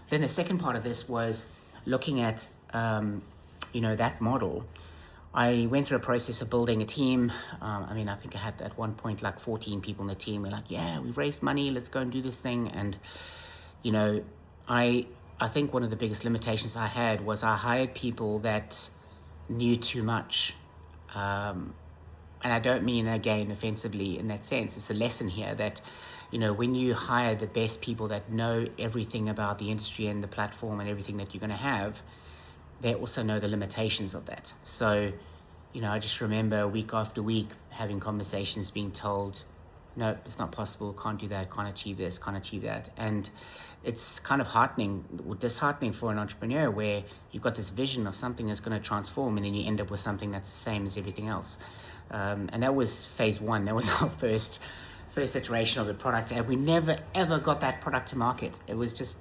Then the second part of this was looking at, that model. I went through a process of building a team. I think I had at one point like 14 people in the team. We're like, yeah, we've raised money, let's go and do this thing. And, I think one of the biggest limitations I had was I hired people that knew too much. And I don't mean, again, offensively in that sense. It's a lesson here that, when you hire the best people that know everything about the industry and the platform and everything that you're going to have, they also know the limitations of that. So, I just remember week after week having conversations, being told, no, it's not possible, can't do that, can't achieve this, can't achieve that. And it's kind of heartening or disheartening for an entrepreneur where you've got this vision of something that's going to transform and then you end up with something that's the same as everything else. And that was phase one. That was our first iteration of the product. And we never, ever got that product to market. It was just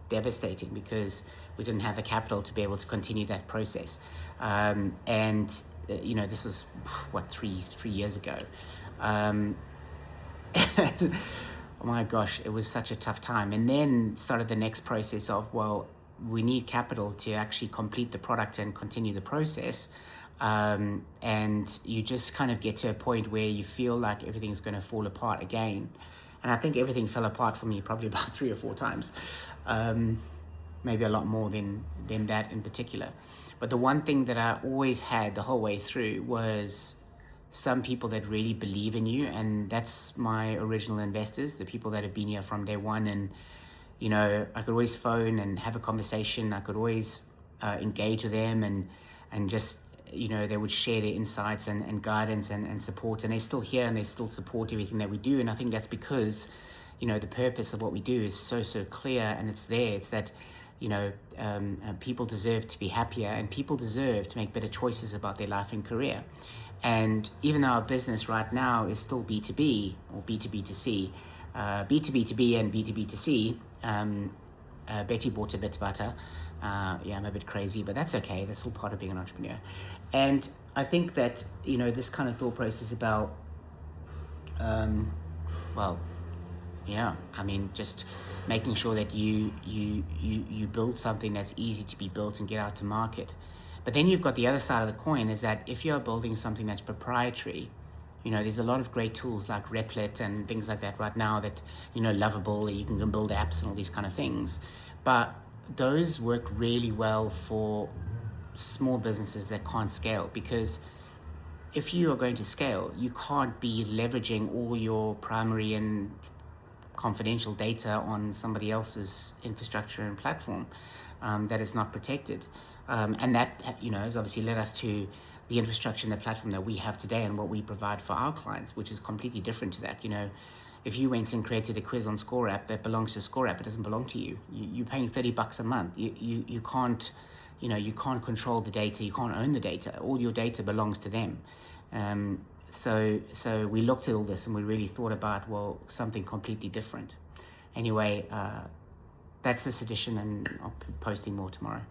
devastating because we didn't have the capital to be able to continue that process. This was, 3 years ago. Oh my gosh, it was such a tough time. And then started the next process of, well, we need capital to actually complete the product and continue the process. And you just kind of get to a point where you feel like everything's going to fall apart again. And I think everything fell apart for me probably about 3 or 4 times, maybe a lot more than that in particular. But the one thing that I always had the whole way through was some people that really believe in you, and that's my original investors, the people that have been here from day one. And I could always phone and have a conversation. I could always engage with them and just they would share their insights and guidance and support, and they're still here and they still support everything that we do. And I think that's because the purpose of what we do is so clear, and it's there. It's that people deserve to be happier, and people deserve to make better choices about their life and career. And even though our business right now is still B2B or B2B2C, B2B2B and B2B2C, Betty bought a bit of butter. I'm a bit crazy, but that's okay. That's all part of being an entrepreneur. And I think that, this kind of thought process about, just making sure that you build something that's easy to be built and get out to market. But then you've got the other side of the coin, is that if you're building something that's proprietary, there's a lot of great tools like Replit and things like that right now that, Lovable, you can build apps and all these kind of things. But those work really well for small businesses that can't scale, because if you are going to scale, you can't be leveraging all your primary and confidential data on somebody else's infrastructure and platform that is not protected. And that, has obviously led us to the infrastructure and the platform that we have today and what we provide for our clients, which is completely different to that. If you went and created a quiz on Score App that belongs to Score App, it doesn't belong to you. You're paying $30 a month. You can't, you can't control the data. You can't own the data. All your data belongs to them. So we looked at all this and we really thought about, well, something completely different. Anyway, that's this edition, and I'll be posting more tomorrow.